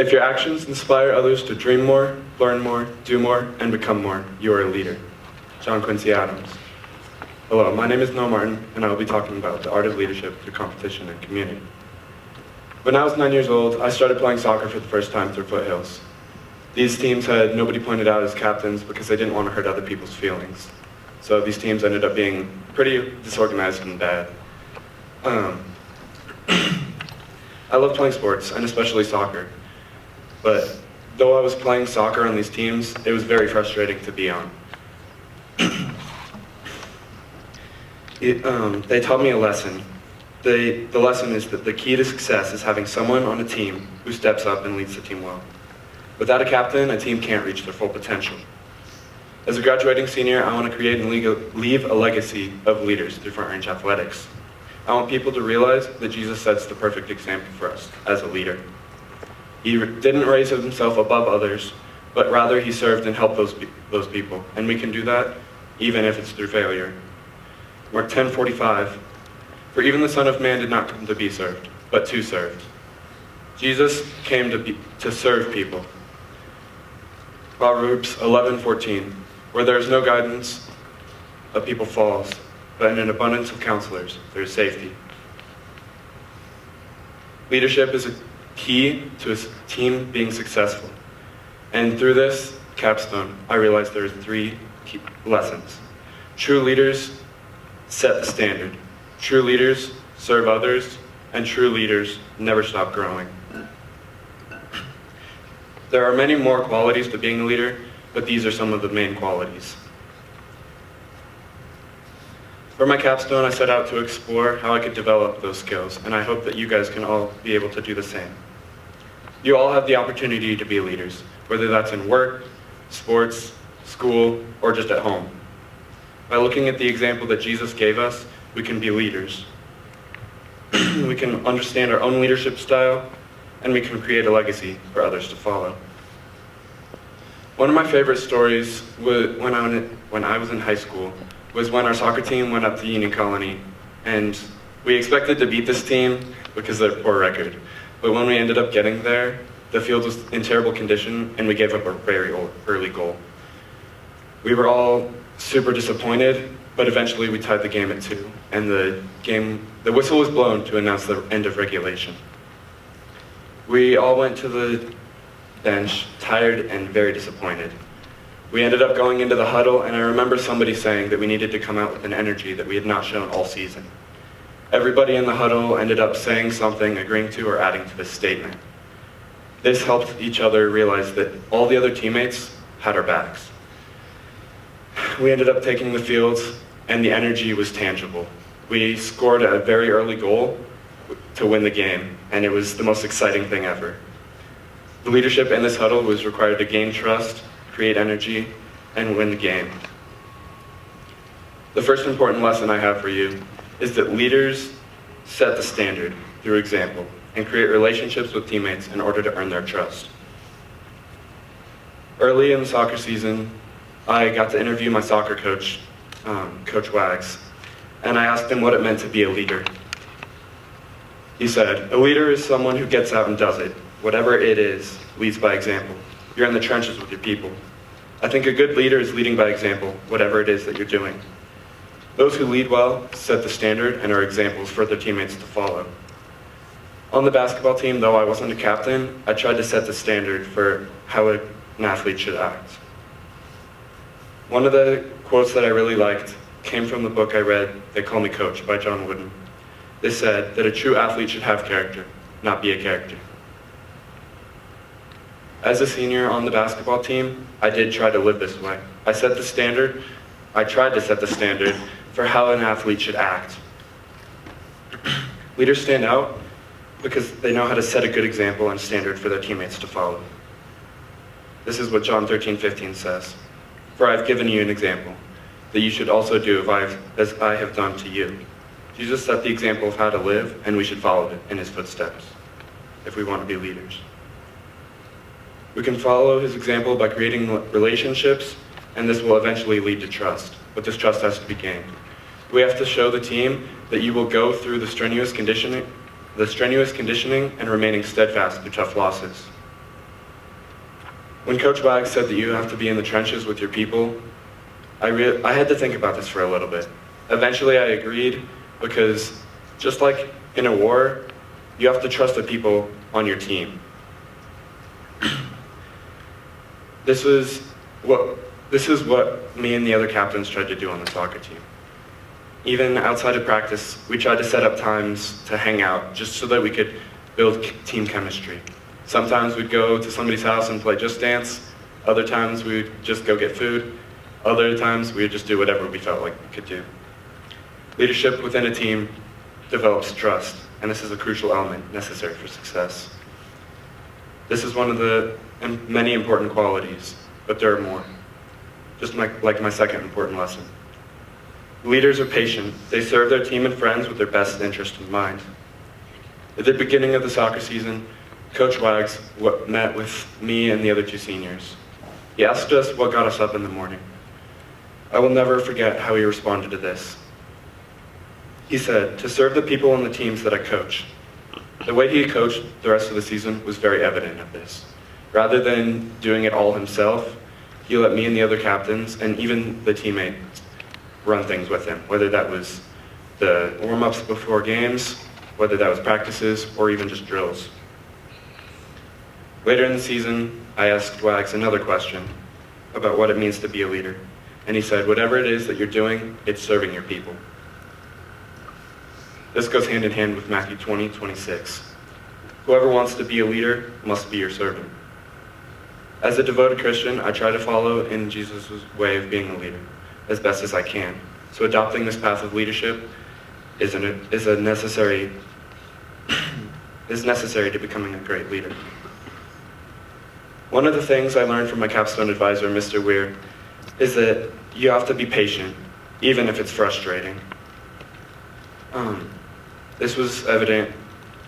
If your actions inspire others to dream more, learn more, do more, and become more, you are a leader. John Quincy Adams. Hello, my name is Noah Martin, and I will be talking about the art of leadership through competition and community. When I was 9 years old, I started playing soccer for the first time through Foothills. These teams had nobody pointed out as captains because they didn't want to hurt other people's feelings. So these teams ended up being pretty disorganized and bad. I love playing sports, and especially soccer. But though I was playing soccer on these teams, it was very frustrating to be on. They taught me a lesson. The lesson is that the key to success is having someone on a team who steps up and leads the team well. Without a captain, a team can't reach their full potential. As a graduating senior, I want to create and leave a legacy of leaders through Front Range Athletics. I want people to realize that Jesus sets the perfect example for us as a leader. He didn't raise himself above others, but rather he served and helped those people. And we can do that even if it's through failure. Mark 10:45, for even the Son of Man did not come to be served, but to serve. Jesus came to serve people. Proverbs 11:14, where there is no guidance, a people falls, but in an abundance of counselors, there is safety. Leadership is a key to a team being successful. And through this capstone, I realized there are 3 key lessons. True leaders set the standard. True leaders serve others, and true leaders never stop growing. There are many more qualities to being a leader, but these are some of the main qualities. For my capstone, I set out to explore how I could develop those skills, and I hope that you guys can all be able to do the same. You all have the opportunity to be leaders, whether that's in work, sports, school, or just at home. By looking at the example that Jesus gave us, we can be leaders. We can understand our own leadership style, and we can create a legacy for others to follow. One of my favorite stories when I was in high school was when our soccer team went up to Union Colony, and we expected to beat this team because of their poor record. But when we ended up getting there, the field was in terrible condition, and we gave up a very early goal. We were all super disappointed, but eventually we tied the game at 2, and the whistle was blown to announce the end of regulation. We all went to the bench, tired and very disappointed. We ended up going into the huddle, and I remember somebody saying that we needed to come out with an energy that we had not shown all season. Everybody in the huddle ended up saying something, agreeing to, or adding to this statement. This helped each other realize that all the other teammates had our backs. We ended up taking the field, and the energy was tangible. We scored a very early goal to win the game, and it was the most exciting thing ever. The leadership in this huddle was required to gain trust, create energy, and win the game. The first important lesson I have for you is that leaders set the standard through example and create relationships with teammates in order to earn their trust. Early in the soccer season, I got to interview my soccer coach, Coach Wags, and I asked him what it meant to be a leader. He said, a leader is someone who gets out and does it. Whatever it is, leads by example. You're in the trenches with your people. I think a good leader is leading by example, whatever it is that you're doing. Those who lead well set the standard and are examples for their teammates to follow. On the basketball team, though I wasn't a captain, I tried to set the standard for how an athlete should act. One of the quotes that I really liked came from the book I read, They Call Me Coach, by John Wooden. They said that a true athlete should have character, not be a character. As a senior on the basketball team, I did try to live this way. I tried to set the standard for how an athlete should act. Leaders stand out because they know how to set a good example and standard for their teammates to follow. This is what John 13:15 says. For I have given you an example, that you should also do as I have done to you. Jesus set the example of how to live, and we should follow it in his footsteps if we want to be leaders. We can follow his example by creating relationships, and this will eventually lead to trust, but this trust has to be gained. We have to show the team that you will go through the strenuous conditioning and remaining steadfast through tough losses. When Coach Wag said that you have to be in the trenches with your people, I had to think about this for a little bit. Eventually I agreed, because just like in a war, you have to trust the people on your team. This is what me and the other captains tried to do on the soccer team. Even outside of practice, we tried to set up times to hang out just so that we could build team chemistry. Sometimes we'd go to somebody's house and play Just Dance. Other times we'd just go get food. Other times we'd just do whatever we felt like we could do. Leadership within a team develops trust, and this is a crucial element necessary for success. This is one of the many important qualities, but there are more. Just like my second important lesson. Leaders are patient. They serve their team and friends with their best interest in mind. At the beginning of the soccer season, Coach Wags met with me and the other two seniors. He asked us what got us up in the morning. I will never forget how he responded to this. He said, to serve the people on the teams that I coach. The way he coached the rest of the season was very evident of this. Rather than doing it all himself, he let me and the other captains, and even the teammates, run things with him, whether that was the warm-ups before games, whether that was practices, or even just drills. Later in the season, I asked Wags another question about what it means to be a leader, and he said, whatever it is that you're doing, it's serving your people. This goes hand in hand with Matthew 20:26. Whoever wants to be a leader must be your servant. As a devoted Christian, I try to follow in Jesus' way of being a leader as best as I can. So adopting this path of leadership is necessary to becoming a great leader. One of the things I learned from my capstone advisor, Mr. Weir, is that you have to be patient, even if it's frustrating. This was evident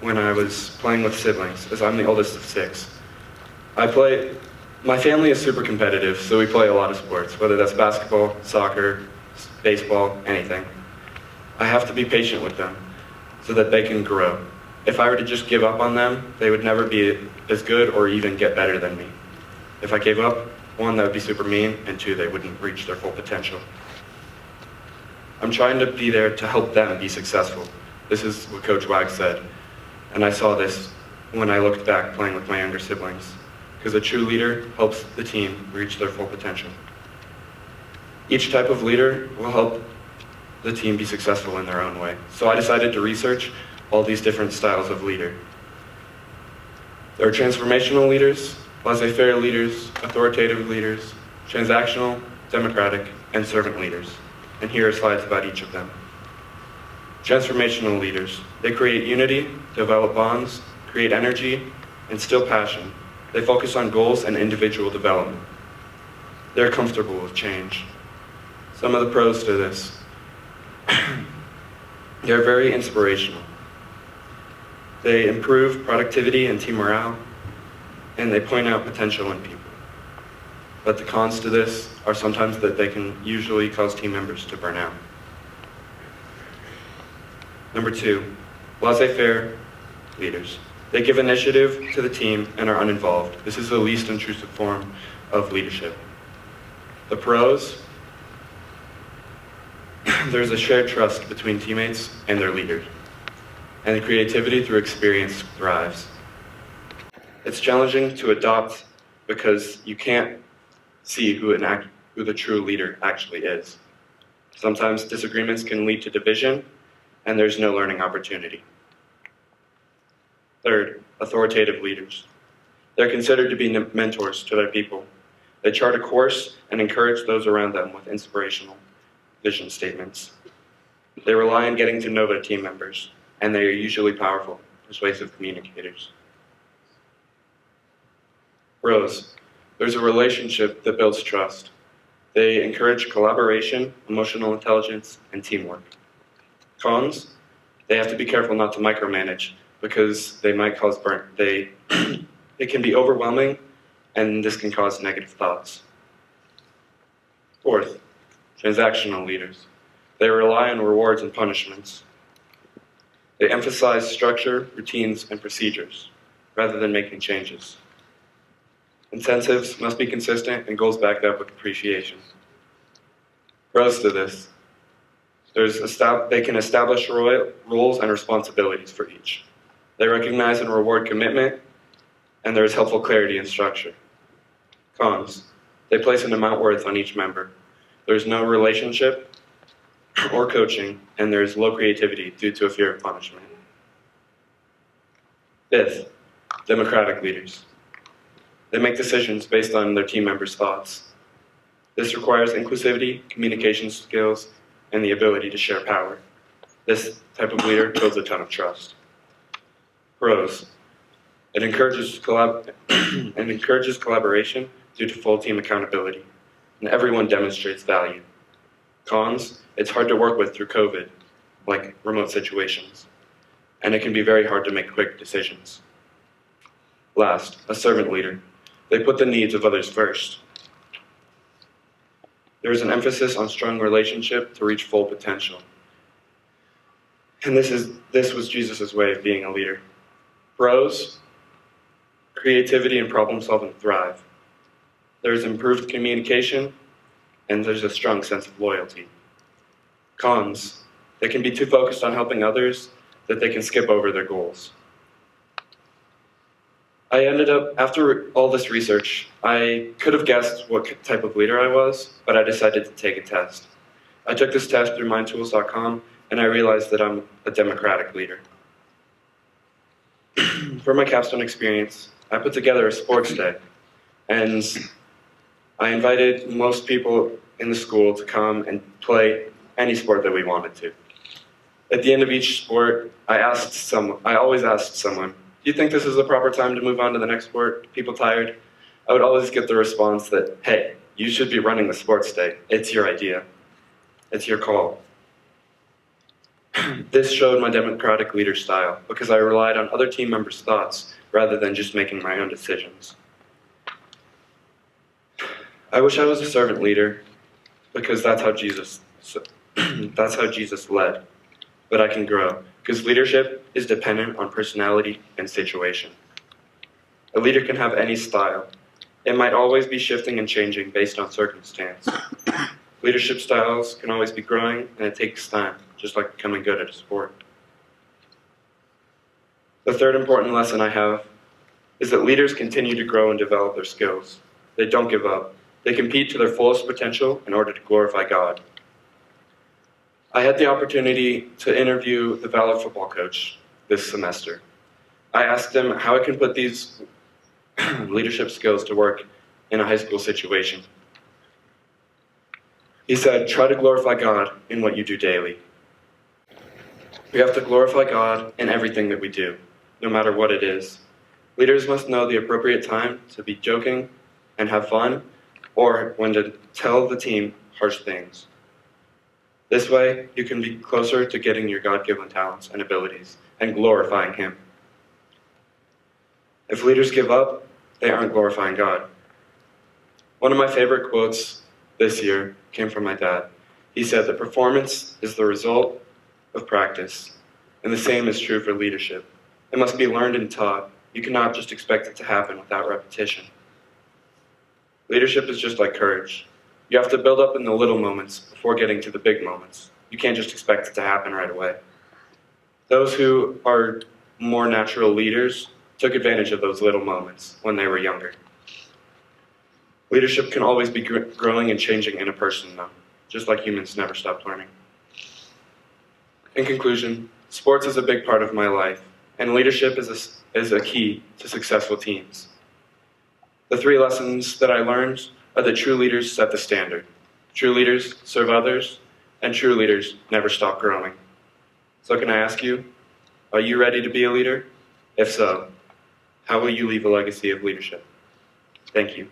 when I was playing with siblings, as I'm the oldest of 6. My family is super competitive, so we play a lot of sports, whether that's basketball, soccer, baseball, anything. I have to be patient with them so that they can grow. If I were to just give up on them, they would never be as good or even get better than me. If I gave up, 1, that would be super mean, and 2, they wouldn't reach their full potential. I'm trying to be there to help them be successful. This is what Coach Wag said, and I saw this when I looked back playing with my younger siblings, because a true leader helps the team reach their full potential. Each type of leader will help the team be successful in their own way. So I decided to research all these different styles of leader. There are transformational leaders, laissez-faire leaders, authoritative leaders, transactional, democratic, and servant leaders. And here are slides about each of them. Transformational leaders. They create unity, develop bonds, create energy, instill passion. They focus on goals and individual development. They're comfortable with change. Some of the pros to this. They're very inspirational. They improve productivity and team morale, and they point out potential in people. But the cons to this are sometimes that they can usually cause team members to burn out. Number 2, laissez-faire leaders. They give initiative to the team and are uninvolved. This is the least intrusive form of leadership. The pros, there's a shared trust between teammates and their leader. And the creativity through experience thrives. It's challenging to adopt because you can't see who the true leader actually is. Sometimes disagreements can lead to division, and there's no learning opportunity. Third, authoritative leaders. They're considered to be mentors to their people. They chart a course and encourage those around them with inspirational vision statements. They rely on getting to know their team members, and they are usually powerful, persuasive communicators. Pros. There's a relationship that builds trust. They encourage collaboration, emotional intelligence, and teamwork. Cons. They have to be careful not to micromanage because they might cause it can be overwhelming, and this can cause negative thoughts. Fourth, transactional leaders. They rely on rewards and punishments. They emphasize structure, routines, and procedures rather than making changes. Incentives must be consistent and goals backed up with appreciation. Pros to this. They can establish roles and responsibilities for each. They recognize and reward commitment, and there is helpful clarity and structure. Cons. They place an amount worth on each member. There is no relationship or coaching, and there is low creativity due to a fear of punishment. Fifth, democratic leaders. They make decisions based on their team members' thoughts. This requires inclusivity, communication skills, and the ability to share power. This type of leader builds a ton of trust. Pros. It encourages collaboration due to full team accountability, and everyone demonstrates value. Cons. It's hard to work with through COVID, like remote situations, and it can be very hard to make quick decisions. Last, a servant leader. They put the needs of others first. There is an emphasis on strong relationship to reach full potential. And this was Jesus' way of being a leader. Pros, creativity and problem solving thrive. There is improved communication, and there's a strong sense of loyalty. Cons, they can be too focused on helping others that they can skip over their goals. After all this research, I could have guessed what type of leader I was, but I decided to take a test. I took this test through mindtools.com, and I realized that I'm a democratic leader. For my capstone experience, I put together a sports day, and I invited most people in the school to come and play any sport that we wanted to. At the end of each sport, I always asked someone, do you think this is the proper time to move on to the next sport? People tired? I would always get the response that, hey, you should be running the sports day. It's your idea. It's your call. This showed my democratic leader style because I relied on other team members' thoughts rather than just making my own decisions. I wish I was a servant leader because that's how Jesus led. But I can grow because leadership is dependent on personality and situation. A leader can have any style. It might always be shifting and changing based on circumstance. Leadership styles can always be growing, and it takes time, just like becoming good at a sport. The third important lesson I have is that leaders continue to grow and develop their skills. They don't give up. They compete to their fullest potential in order to glorify God. I had the opportunity to interview the Valor football coach this semester. I asked him how I can put these leadership skills to work in a high school situation. He said, try to glorify God in what you do daily. We have to glorify God in everything that we do, no matter what it is. Leaders must know the appropriate time to be joking and have fun, or when to tell the team harsh things. This way, you can be closer to getting your God-given talents and abilities and glorifying Him. If leaders give up, they aren't glorifying God. One of my favorite quotes this year came from my dad. He said that performance is the result of practice, and the same is true for leadership. It must be learned and taught. You cannot just expect it to happen without repetition. Leadership is just like courage. You have to build up in the little moments before getting to the big moments. You can't just expect it to happen right away. Those who are more natural leaders took advantage of those little moments when they were younger. Leadership can always be growing and changing in a person, though, just like humans never stop learning. In conclusion, sports is a big part of my life, and leadership is a key to successful teams. The 3 lessons that I learned are that true leaders set the standard. True leaders serve others, and true leaders never stop growing. So can I ask you, are you ready to be a leader? If so, how will you leave a legacy of leadership? Thank you.